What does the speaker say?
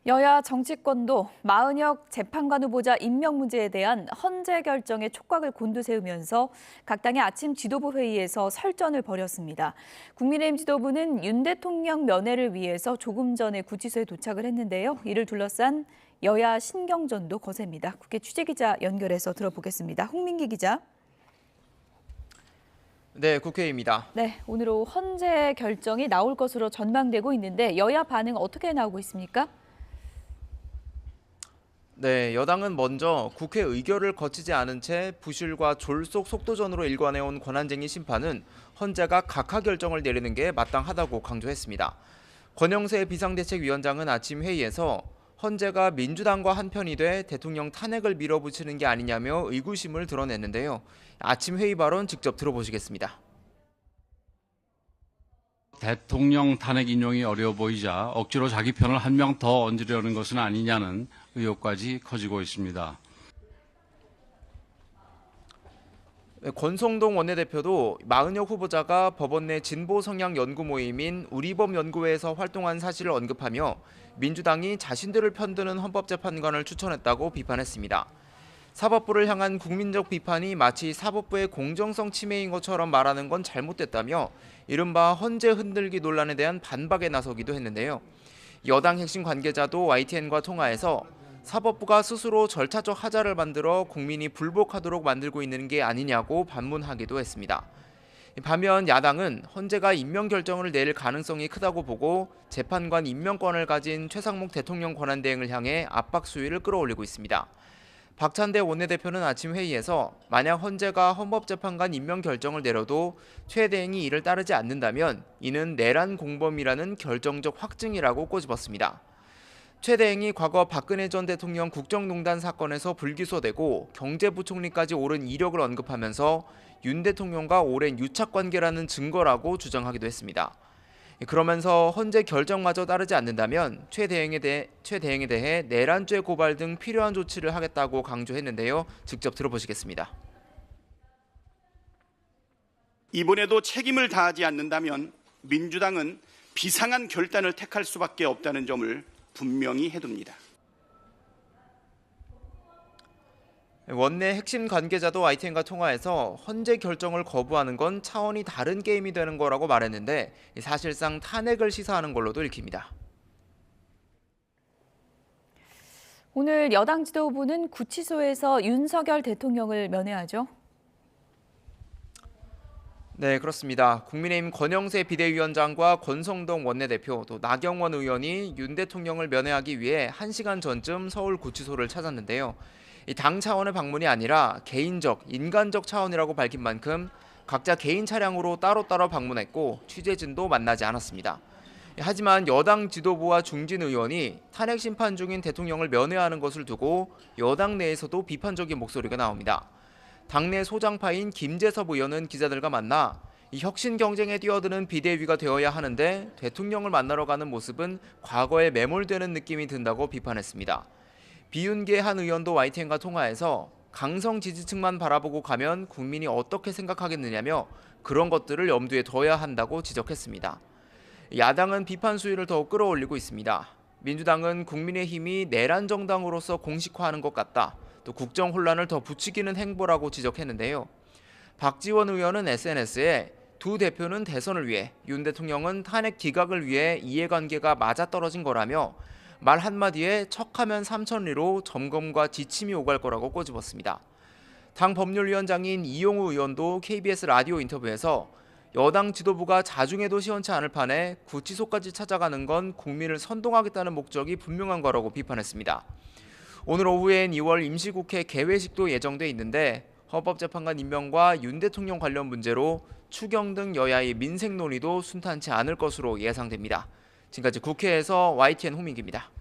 여야 정치권도 마은혁 재판관 후보자 임명 문제에 대한 헌재 결정에 촉각을 곤두세우면서 각 당의 아침 지도부 회의에서 설전을 벌였습니다. 국민의힘 지도부는 윤 대통령 면회를 위해서 조금 전에 구치소에 도착을 했는데요. 이를 둘러싼 여야 신경전도 거셉니다. 국회 취재기자 연결해서 들어보겠습니다. 홍민기 기자. 네, 국회입니다. 네, 오늘 오후 헌재 결정이 나올 것으로 전망되고 있는데 여야 반응 어떻게 나오고 있습니까? 네, 여당은 먼저 국회 의결을 거치지 않은 채 부실과 졸속 속도전으로 일관해온 권한쟁의 심판은 헌재가 각하 결정을 내리는 게 마땅하다고 강조했습니다. 권영세 비상대책위원장은 아침 회의에서 헌재가 민주당과 한편이 돼 대통령 탄핵을 밀어붙이는 게 아니냐며 의구심을 드러냈는데요. 아침 회의 발언 직접 들어보시겠습니다. 대통령 탄핵 인용이 어려워 보이자 억지로 자기 편을 한 명 더 얹으려는 것은 아니냐는 의혹까지 커지고 있습니다. 권성동 원내대표도 마은혁 후보자가 법원 내 진보 성향 연구 모임인 우리법 연구회에서 활동한 사실을 언급하며 민주당이 자신들을 편드는 헌법재판관을 추천했다고 비판했습니다. 사법부를 향한 국민적 비판이 마치 사법부의 공정성 침해인 것처럼 말하는 건 잘못됐다며 이른바 헌재 흔들기 논란에 대한 반박에 나서기도 했는데요. 여당 핵심 관계자도 YTN과 통화에서 사법부가 스스로 절차적 하자를 만들어 국민이 불복하도록 만들고 있는 게 아니냐고 반문하기도 했습니다. 반면 야당은 헌재가 임명 결정을 내릴 가능성이 크다고 보고 재판관 임명권을 가진 최상목 대통령 권한대행을 향해 압박 수위를 끌어올리고 있습니다. 박찬대 원내대표는 아침 회의에서 만약 헌재가 헌법재판관 임명 결정을 내려도 최 대행이 이를 따르지 않는다면 이는 내란 공범이라는 결정적 확증이라고 꼬집었습니다. 최 대행이 과거 박근혜 전 대통령 국정농단 사건에서 불기소되고 경제부총리까지 오른 이력을 언급하면서 윤 대통령과 오랜 유착관계라는 증거라고 주장하기도 했습니다. 그러면서 헌재 결정마저 따르지 않는다면 최 대행에 대해 내란죄 고발 등 필요한 조치를 하겠다고 강조했는데요. 직접 들어보시겠습니다. 이번에도 책임을 다하지 않는다면 민주당은 비상한 결단을 택할 수밖에 없다는 점을 분명히 해둡니다. 원내 핵심 관계자도 YTN과 통화해서 헌재 결정을 거부하는 건 차원이 다른 게임이 되는 거라고 말했는데 사실상 탄핵을 시사하는 걸로도 읽힙니다. 오늘 여당 지도부는 구치소에서 윤석열 대통령을 면회하죠. 네, 그렇습니다. 국민의힘 권영세 비대위원장과 권성동 원내대표 또 나경원 의원이 윤 대통령을 면회하기 위해 1시간 전쯤 서울 구치소를 찾았는데요. 이 당 차원의 방문이 아니라 개인적, 인간적 차원이라고 밝힌 만큼 각자 개인 차량으로 따로따로 방문했고 취재진도 만나지 않았습니다. 하지만 여당 지도부와 중진 의원이 탄핵 심판 중인 대통령을 면회하는 것을 두고 여당 내에서도 비판적인 목소리가 나옵니다. 당내 소장파인 김재섭 의원은 기자들과 만나 이 혁신 경쟁에 뛰어드는 비대위가 되어야 하는데 대통령을 만나러 가는 모습은 과거에 매몰되는 느낌이 든다고 비판했습니다. 비윤계 한 의원도 YTN과 통화해서 강성 지지층만 바라보고 가면 국민이 어떻게 생각하겠느냐며 그런 것들을 염두에 둬야 한다고 지적했습니다. 야당은 비판 수위를 더욱 끌어올리고 있습니다. 민주당은 국민의힘이 내란 정당으로서 공식화하는 것 같다. 또 국정 혼란을 더 부추기는 행보라고 지적했는데요. 박지원 의원은 SNS에 두 대표는 대선을 위해, 윤 대통령은 탄핵 기각을 위해 이해관계가 맞아떨어진 거라며 말 한마디에 척하면 삼천리로 점검과 지침이 오갈 거라고 꼬집었습니다. 당 법률위원장인 이용우 의원도 KBS 라디오 인터뷰에서 여당 지도부가 자중해도 시원치 않을 판에 구치소까지 찾아가는 건 국민을 선동하겠다는 목적이 분명한 거라고 비판했습니다. 오늘 오후엔 2월 임시국회 개회식도 예정돼 있는데 헌법재판관 임명과 윤 대통령 관련 문제로 추경 등 여야의 민생 논의도 순탄치 않을 것으로 예상됩니다. 지금까지 국회에서 YTN 홍민기입니다.